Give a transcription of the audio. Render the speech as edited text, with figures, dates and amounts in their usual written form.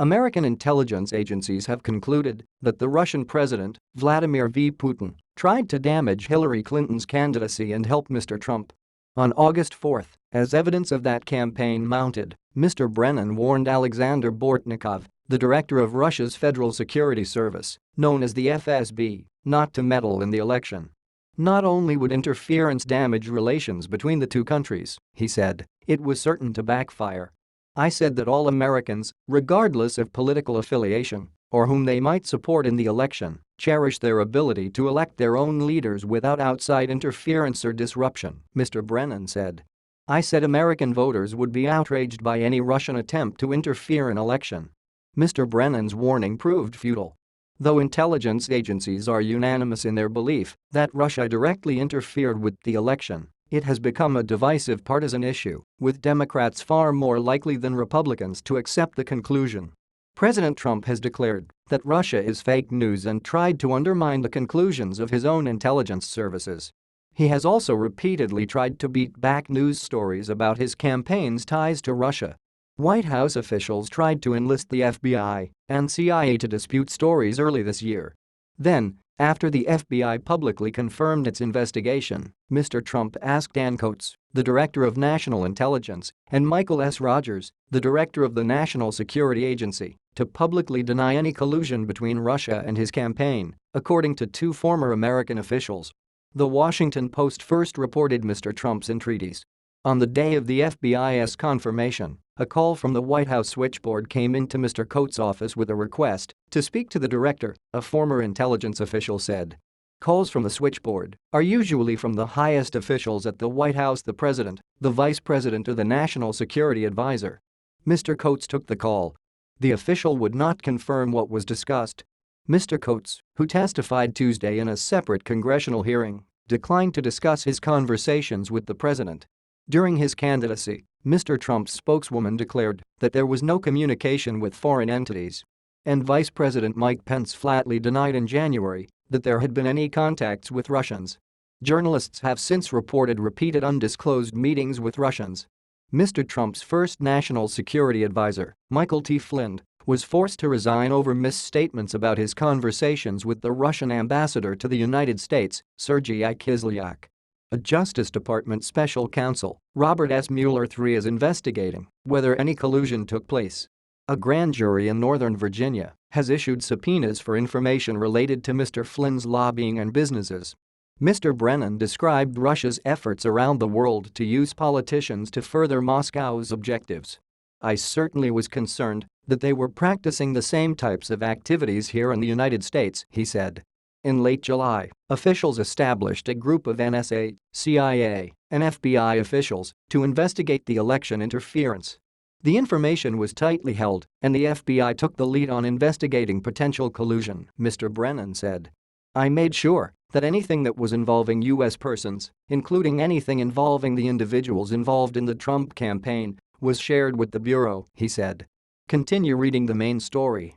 American intelligence agencies have concluded that the Russian president, Vladimir V. Putin, tried to damage Hillary Clinton's candidacy and help Mr. Trump. On August 4, as evidence of that campaign mounted, Mr. Brennan warned Alexander Bortnikov, the director of Russia's Federal Security Service, known as the FSB, not to meddle in the election. Not only would interference damage relations between the two countries, he said, it was certain to backfire. I said that all Americans, regardless of political affiliation or whom they might support in the election, cherish their ability to elect their own leaders without outside interference or disruption, Mr. Brennan said. I said American voters would be outraged by any Russian attempt to interfere in election. Mr. Brennan's warning proved futile. Though intelligence agencies are unanimous in their belief that Russia directly interfered with the election, it has become a divisive partisan issue, with Democrats far more likely than Republicans to accept the conclusion. President Trump has declared that Russia is fake news and tried to undermine the conclusions of his own intelligence services. He has also repeatedly tried to beat back news stories about his campaign's ties to Russia. White House officials tried to enlist the FBI and CIA to dispute stories early this year. Then, after the FBI publicly confirmed its investigation, Mr. Trump asked Dan Coats, the director of National Intelligence, and Michael S. Rogers, the director of the National Security Agency, to publicly deny any collusion between Russia and his campaign, according to two former American officials. The Washington Post first reported Mr. Trump's entreaties. On the day of the FBI's confirmation, a call from the White House switchboard came into Mr. Coats' office with a request to speak to the director, a former intelligence official said. Calls from the switchboard are usually from the highest officials at the White House: the president, the vice president, or the national security advisor. Mr. Coats took the call. The official would not confirm what was discussed. Mr. Coats, who testified Tuesday in a separate congressional hearing, declined to discuss his conversations with the president. During his candidacy, Mr. Trump's spokeswoman declared that there was no communication with foreign entities. And Vice President Mike Pence flatly denied in January that there had been any contacts with Russians. Journalists have since reported repeated undisclosed meetings with Russians. Mr. Trump's first national security advisor, Michael T. Flynn, was forced to resign over misstatements about his conversations with the Russian ambassador to the United States, Sergei Kislyak. A Justice Department special counsel, Robert S. Mueller III, is investigating whether any collusion took place. A grand jury in Northern Virginia has issued subpoenas for information related to Mr. Flynn's lobbying and businesses. Mr. Brennan described Russia's efforts around the world to use politicians to further Moscow's objectives. I certainly was concerned that they were practicing the same types of activities here in the United States, he said. In late July, officials established a group of NSA, CIA, and FBI officials to investigate the election interference. The information was tightly held, and the FBI took the lead on investigating potential collusion, Mr. Brennan said. I made sure that anything that was involving U.S. persons, including anything involving the individuals involved in the Trump campaign, was shared with the Bureau, he said. Continue reading the main story.